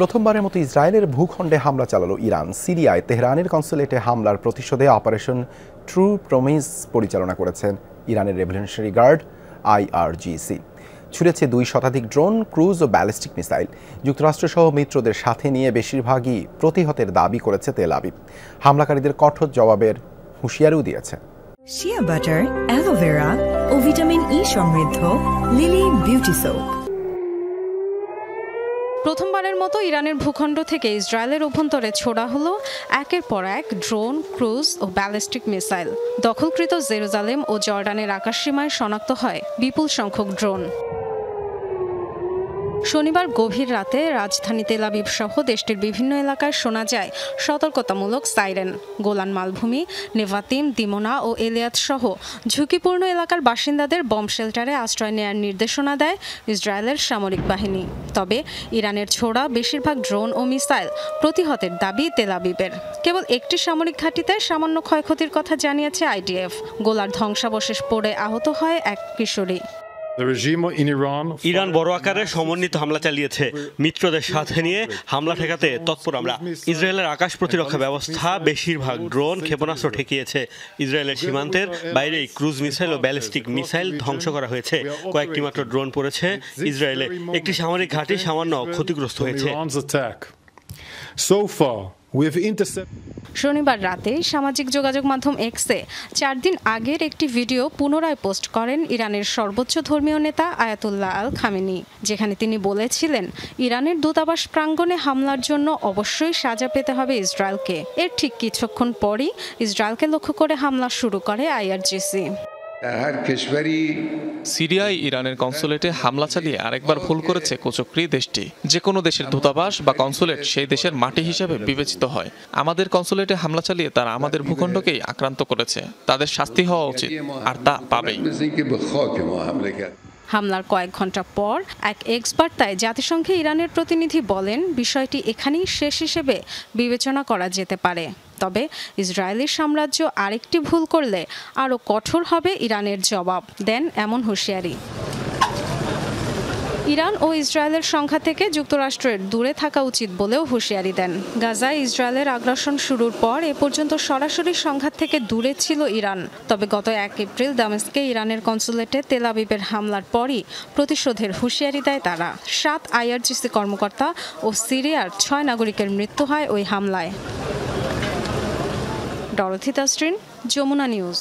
প্রথমবারের মতো ইসরায়েলের ভূখণ্ডে হামলা চালালো ইরান। সিরিয়ায় তেহরানের কনসুলেটে হামলার প্রতিশোধে অপারেশন ট্রু প্রমিস পরিচালনা করেছেন ইরানের রেভলিউশনারি গার্ড IRGC। ছুড়েছে 2 শতাধিক ড্রোন, ক্রুজ ও ব্যালিস্টিক মিসাইল। যুক্তরাষ্ট্রসহ মিত্রদের সাথে নিয়ে বেশিরভাগই প্রতিহতের দাবি করেছে তেল আবিব। হামলাকারীদের কঠোর জবাবের হুঁশিয়ারিও দিয়েছে। শিয়া বাটার, অ্যালোভেরা ও ভিটামিন ই সমৃদ্ধ লিলি বিউটি সোপ। প্রথমবারের মতো ইরানের ভূখণ্ড থেকে ইসরায়েলের অভ্যন্তরে ছোড়া হলো একের পর এক ড্রোন, ক্রুজ ও ব্যালিস্টিক মিসাইল। দখলকৃত জেরুজালেম ও জর্ডানের আকাশসীমায় শনাক্ত হয় বিপুল সংখ্যক ড্রোন। শনিবার গভীর রাতে রাজধানী তেল আবিব সহ দেশটির বিভিন্ন এলাকায় শোনা যায় সতর্কতামূলক সাইরেন। গোলান মালভূমি, নেভাতিম, দিমোনা ও এলিয়াত সহ ঝুঁকিপূর্ণ এলাকার বাসিন্দাদের বম শেল্টারে আশ্রয় নেয়ার নির্দেশনা দেয় ইসরায়েলের সামরিক বাহিনী। তবে ইরানের ছোড়া বেশিরভাগ ড্রোন ও মিসাইল প্রতিহতের দাবি তেল আবিবের। কেবল একটি সামরিক ঘাঁটিতে সামান্য ক্ষয়ক্ষতির কথা জানিয়েছে IDF। গোলার ধ্বংসাবশেষ পড়ে আহত হয় এক কিশোরী। ইরান বড় আকারে সমন্বিত হামলা চালিয়েছে। মিত্রদের সাথে নিয়ে হামলা ঠেকাতে তৎপর আমরা। ইসরায়েলের আকাশ প্রতিরক্ষা ব্যবস্থা বেশিরভাগ ড্রোন, ক্ষেপণাস্ত্র ঠেকিয়েছে। ইসরায়েলের সীমান্তের বাইরেই ক্রুজ মিসাইল ও ব্যালিস্টিক মিসাইল ধ্বংস করা হয়েছে। কয়েকটি মাত্র ড্রোন পড়েছে ইসরায়েলে। একটি সামরিক ঘাঁটি সামান্য ক্ষতিগ্রস্ত হয়েছে। শনিবার রাতে সামাজিক যোগাযোগ মাধ্যম এক্সে 4 দিন আগের একটি ভিডিও পুনরায় পোস্ট করেন ইরানের সর্বোচ্চ ধর্মীয় নেতা আয়াতুল্লাহ আল খামেনি, যেখানে তিনি বলেছিলেন ইরানের দূতাবাস প্রাঙ্গণে হামলার জন্য অবশ্যই সাজা পেতে হবে ইসরায়েলকে। এর ঠিক কিছুক্ষণ পরই ইসরায়েলকে লক্ষ্য করে হামলা শুরু করে IRGC। সিরিয়ায় ইরানের কনসুলেটে হামলা চালিয়ে আরেকবার ভুল করেছে কুচক্রী দেশটি। যে কোনো দেশের দূতাবাস বা কনসুলেট সেই দেশের মাটি হিসেবে বিবেচিত হয়। আমাদের কনসুলেটে হামলা চালিয়ে তারা আমাদের ভূখণ্ডকেই আক্রান্ত করেছে। তাদের শাস্তি হওয়া উচিত, আর তা পাবেই। হামলার কয়েক ঘন্টা পর এক এক্স বার্তায় জাতিসংঘে ইরানের প্রতিনিধি বলেন বিষয়টি এখানেই শেষ হিসেবে বিবেচনা করা যেতে পারে। তবে ইসরায়েলি সাম্রাজ্য আরেকটি ভুল করলে আরও কঠোর হবে ইরানের জবাব দেন এমন হুঁশিয়ারি। ইরান ও ইসরায়েলের সংঘাত থেকে যুক্তরাষ্ট্রের দূরে থাকা উচিত বলেও হুঁশিয়ারি দেন। গাজায় ইসরায়েলের আগ্রাসন শুরুর পর এ পর্যন্ত সরাসরি সংঘাত থেকে দূরে ছিল ইরান। তবে গত 1 এপ্রিল দামেস্কে ইরানের কনসুলেটে তেল আবিবের হামলার পরই প্রতিশোধের হুঁশিয়ারি দেয় তারা। 7 IRGC কর্মকর্তা ও সিরিয়ার 6 নাগরিকের মৃত্যু হয় ওই হামলায়। Dorothy Tasrin, Jamuna news.